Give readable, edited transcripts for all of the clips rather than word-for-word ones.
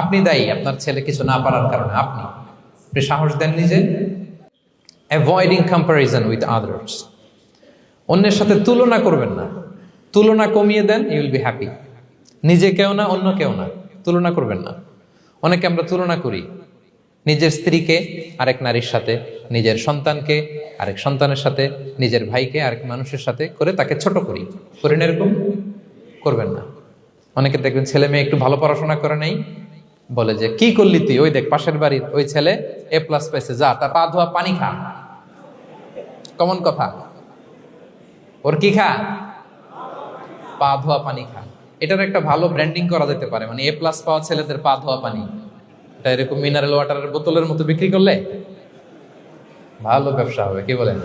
আপনি দায়ী আপনার ছেলে কিছু না পারার কারণে। আপনি সাহস দেন নিজে। অ্যাভয়েডিং কম্প্যারিজন উইথ আদার্স, অন্যের সাথে তুলনা করবেন না। তুলনা কমিয়ে দেন, ইউ উইল বি হ্যাপি। নিজে কেউ না, অন্য কেউ না, তুলনা করবেন না। অনেকে আমরা তুলনা করি, নিজের স্ত্রীকে আরেক নারীর সাথে, নিজের সন্তানকে আরেক সন্তানের সাথে, নিজের ভাইকে আরেক মানুষের সাথে করে তাকে ছোট করি। করেন এরকম? করবেন না। অনেকে দেখবেন ছেলে মেয়ে একটু ভালো পড়াশোনা করে নেই, বলে যে কি করলি তুই, ওই দেখ পাশের বাড়ির ওই ছেলে A+ পাইছে, যা তার পা ধোয়া পানি খা। কমন কথা, ওর কি খা? পা ধোয়া পানি খা। এটার একটা ভালো ব্র্যান্ডিং করা যেতে পারে, মানে A+ পাওয়া ছেলেদের পা ধোয়া পানি, এটা এরকম মিনারেল ওয়াটারের বোতলের মতো বিক্রি করলে ভালো ব্যবসা হবে, কি বলেন?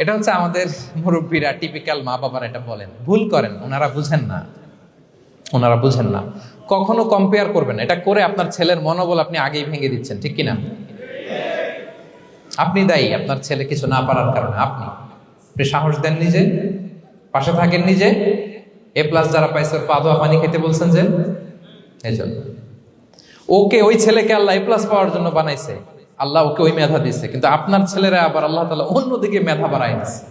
এটা হচ্ছে আমাদের মুরব্বীরা, টিপিক্যাল মা বাবারা এটা বলেন, ভুল করেন, ওনারা বুঝেন না, ওনারা বুঝেন না। কখনো কম্পেয়ার করবেন না, এটা করে আপনার ছেলের মনোবল আপনি আগেই ভেঙে দিচ্ছেন, ঠিক কিনা? আপনি দায়ী আপনার ছেলে কিছু না পারার কারণে। আপনি সাহস দেন নিজে, পাশে থাকেন নিজে। A+ যারা পাইছে ওর পা ধোয়া পানি খেতে বলছেন যে, এই জন্য ওকে, ওই ছেলেকে আল্লাহ A+ পাওয়ার জন্য বানাইছে, আল্লাহ ওকে ওই মেধা দিচ্ছে, কিন্তু আপনার ছেলেরা আবার আল্লাহ তাআলা অন্যদিকে মেধা বাড়াই দিচ্ছে।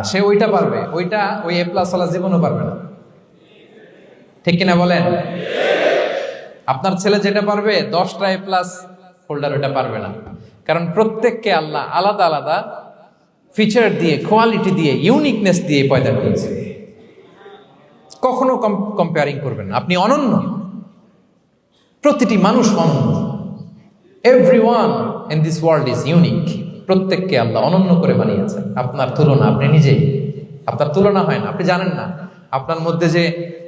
সে ওইটা পারবে, ওইটা ওই A+ ওয়ালা জীবনও পারবে না, ঠিক কিনা বলেন? আপনার ছেলে যেটা পারবে 10টা A+ হোল্ডার ওইটা পারবে না, কারণ প্রত্যেককে আল্লাহ আলাদা আলাদা ফিচার দিয়ে, কোয়ালিটি দিয়ে, ইউনিকনেস দিয়ে পয়দা করেছে। কখনো কম্পেয়ারিং করবেন না, আপনি অনন্য, প্রতিটি মানুষ অনন্য। Everyone in this world is unique. প্রত্যেককে আল্লাহ অনন্য করে বানিয়েছেন। আপনার তুলনা আপনি নিজেই, আপনার তুলনা হয় না, আপনি জানেন না আপনার মধ্যে যে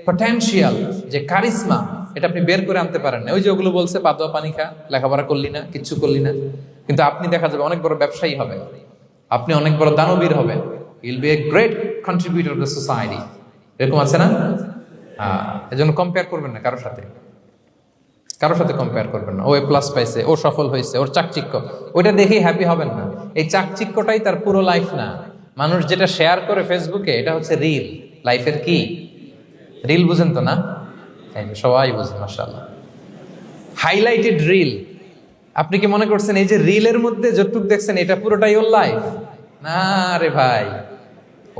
পটেনশিয়াল, যে কারিশমা, এটা আপনি বের করে আনতে পারেন না। ওই যে ওগুলো বলছে পা ধোয়া পানি খা, লেখাপড়া করলি না, কিচ্ছু করলি না, কিন্তু আপনি দেখা যাবে অনেক বড় ব্যবসায়ী হবে, আপনি অনেক বড় দানবীর হবেন, you will be a great contributor to society. এরকম আছে না? এজন্য কম্পেয়ার করবেন না কারোর সাথে, কারোর সাথে কম্পেয়ার করবেন না। ও A+ পাইছে, ও সফল হয়েছে, ওর চাকচিক্য, ওইটা দেখেই হ্যাপি হবেন না। এই চাকচিক্যটাই তার পুরো লাইফ না। মানুষ যেটা শেয়ার করে ফেসবুকে, এটা হচ্ছে রিল। লাইফের কি রিল? বুঝেন তো না? সবাই বুঝেন, মাশাআল্লাহ। Highlighted reel. আপনি কি মনে করছেন এই যে রিলের মধ্যে যতটুকু দেখছেন এটা পুরোটাই ওর লাইফ? না রে ভাই,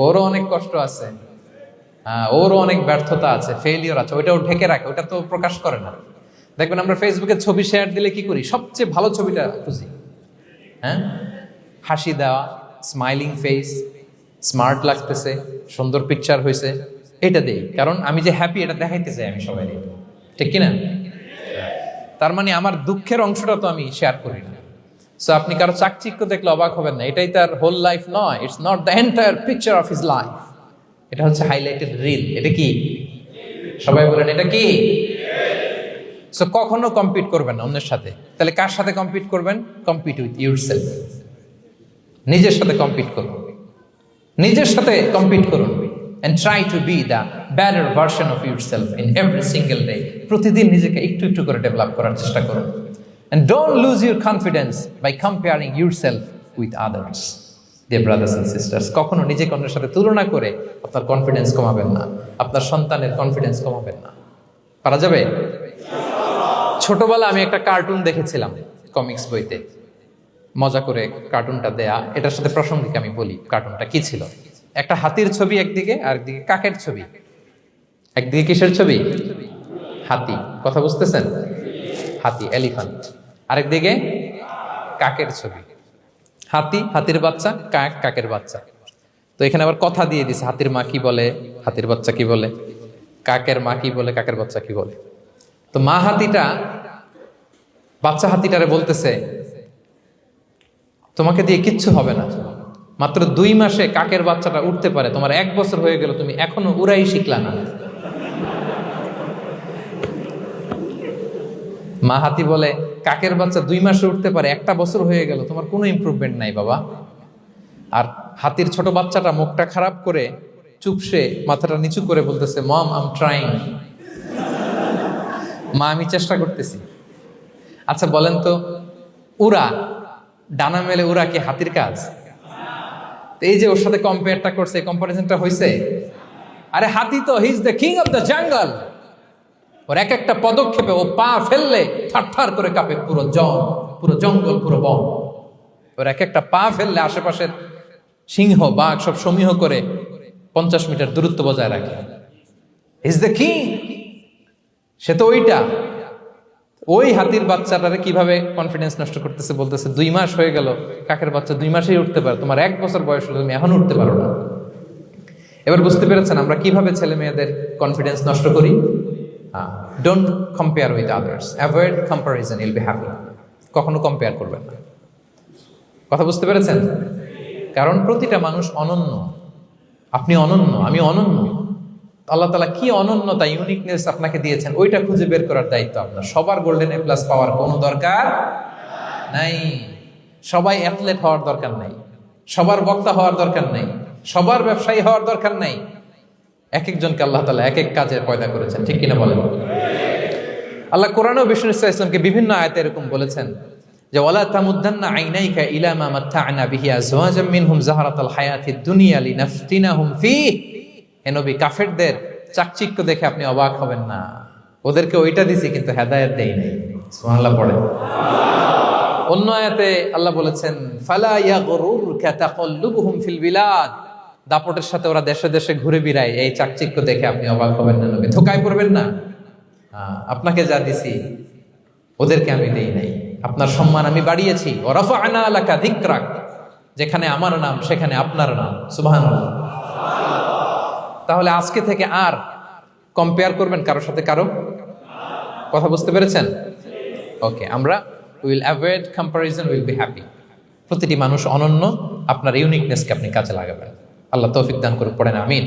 ওরও অনেক কষ্ট আছে, ওরও অনেক ব্যর্থতা আছে, ফেইলিওর আছে, ওইটাও ঢেকে রাখে, ওটা তো প্রকাশ করে না। দেখবেন আমরা ফেসবুকে ছবি শেয়ার দিলে কি করি? সবচেয়ে ভালো ছবিটা খুঁজি, হাসি দেওয়া, স্মাইলিং ফেস, স্মার্ট লাগতেছে, সুন্দর পিকচার হয়েছে, এটা দেই, কারণ আমি যে হ্যাপি এটা দেখাইতে চাই আমি সবাই, ঠিক কিনা? তার মানে আমার দুঃখের অংশটা তো আমি শেয়ার করি না। সো আপনি কারো চাকচিক্য দেখলে অবাক হবেন না, এটাই তার হোল লাইফ নয়। It's not the entire picture of his life. এটা হচ্ছে হাইলাইটেড রিল। এটা কি? সবাই বলেন এটা কি? সো কখনো কম্পিট করবেন না অন্যের সাথে। তাহলে কার সাথে কম্পিট করবেন? Compete with yourself. নিজের সাথে কম্পিট করুন, নিজের সাথে কম্পিট করুন, and try to be the better version of yourself in every single day. প্রতিদিন নিজেকে একটু একটু করে ডেভেলপ করার চেষ্টা করুন। And don't lose your confidence by comparing yourself with others. Dear brothers and sisters, কখনো নিজেকে অন্যের সাথে তুলনা করে আপনার কনফিডেন্স কমাবেন না, আপনার সন্তানের কনফিডেন্স কমাবেন না। পারা যাবে? ছোটবেলা আমি একটা কার্টুন দেখেছিলাম কমিক্স বইতে, মজা করে কার্টুনটা দেয়া, এটার সাথে প্রাসঙ্গিক আমি বলি কার্টুনটা কি ছিল। একটা হাতির ছবি একদিকে, আর একদিকে কাকের ছবি। একদিকে কিসের ছবি? হাতি। কথা বুঝতেছেন? হাতি, এলিফ্যান্ট। আরেকদিকে কাকের ছবি। হাতি, হাতির বাচ্চা, কাক, কাকের বাচ্চা। তো এখানে আবার কথা দিয়ে দিছে, হাতির মা কি বলে, হাতির বাচ্চা কি বলে, কাকের মা কি বলে, কাকের বাচ্চা কি বলে। তো মা হাতিটা বাচ্চা হাতিটারে বলতেছে, তোমাকে দিয়ে কিচ্ছু হবে না, মাত্র 2 মাসে কাকের বাচ্চাটা উঠতে পারে, তোমার 1 বছর হয়ে গেল, তুমি এখনো উড়াই শিখলা না। মা হাতি বলে, কাকের বাচ্চা 2 মাসে উঠতে পারে, 1 বছর হয়ে গেল, তোমার কোনো ইমপ্রুভমেন্ট নাই বাবা। আর হাতির ছোট বাচ্চাটা মুখটা খারাপ করে চুপসে মাথাটা নিচু করে বলতেছে, মম আই এম ট্রাইং। মা আমি চেষ্টা করতেছি। আচ্ছা বলেন তো, উড়া, ডানা মেলে উড়া কি হাতির কাজ? এই যে ওর সাথে কম্পেয়ারটা করছে, কম্পারিজনটা হয়েছে। আরে হাতি তো he is the king of the jungle, ও ওর এক একটা পদক্ষেপে ও পা ফেললে থারথার করে কাঁপে পুরো জঙ্গল, পুরো বন। ওর এক একটা পা ফেললে আশেপাশের সিংহ বাঘ সব সমীহ করে 50 মিটার দূরত্ব বজায় রাখে। ইজ দ্য কিং, সে তো ওইটা। ওই হাতির বাচ্চাটারে কিভাবে কনফিডেন্স নষ্ট করতেছে, বলতেছে 2 মাস হয়ে গেল, কাকের বাচ্চা 2 মাসেই উঠতে পারে, তোমার 1 বছর বয়স হলো, তুমি এখন উঠতে পারো না। এবার বুঝতে পেরেছেন আমরা কিভাবে ছেলে মেয়েদের কনফিডেন্স নষ্ট করি? Don't compare with others, avoid comparison, I'll be happy. কখনো কম্পেয়ার করবেন না। কথা বুঝতে পেরেছেন? কারণ প্রতিটা মানুষ অনন্য। আপনি অনন্য, আমি অনন্য। আল্লাহ তাআলা কি অনন্যতা, ইউনিকনেস আপনাকে দিয়েছেন, ওইটা খুঁজে বের করার দায়িত্ব আপনার। সবার গোল্ডেন A+ পাওয়ার কোনো দরকার নাই। সবাই অ্যাথলেট হওয়ার দরকার নাই, সবার বক্তা হওয়ার দরকার নাই, সবার ব্যবসায়ী হওয়ার দরকার নাই। এক একজনকে আল্লাহ তাআলা এক এক কাজে পয়দা করেছেন, ঠিক কিনা বলেন? আল্লাহ কোরআনেও বিষ্ণু ইসলামকে বিভিন্ন আয়াতে এরকম বলেছেন যে ওয়ালা তামুদ্দান্না আইনাইকা ইলা মা মাত্তা'না বিহি আজওয়াজাম মিনহুম যাহরাতাল হায়াতিদ দুনিয়া লিনাফতিনাহুম ফীহ। হে নবী, কাফেরদের চাকচিক্য দেখে আপনি অবাক হবেন না। ওদেরকে ওইটা দিছি কিন্তু হেদায়েত দেই নাই। সুবহানাল্লাহ পড়ে। অন্য আয়াতে আল্লাহ বলেছেন ফালা ইয়াগরুরকা তাকাল্লুবুহুম ফিল বিলাদ। দাপটের সাথে ওরা দেশে দেশে ঘুরে বেড়ায়, এই চাকচিক্য দেখে আপনি অবাক হবেন না নবী, ধোঁকায় পড়বেন না। আপনাকে যা দিছি ওদেরকে আমি দেই নাই। আপনার সম্মান আমি বাড়িয়েছি। ওয়া রাফা'না লাকা যিকরাক, যেখানে আমার নাম সেখানে আপনার নাম। সুবহানাল্লাহ। তাহলে আজকে থেকে আর কম্পেয়ার করবেন কারোর সাথে কারো? কথা বুঝতে পেরেছেন? ওকে, আমরা will avoid comparison, will be happy. প্রতিটি মানুষ অনন্য, আপনার ইউনিকনেসকে আপনি কাজে লাগাবেন। আল্লাহ তৌফিক দান করুন, পড়েন আমিন।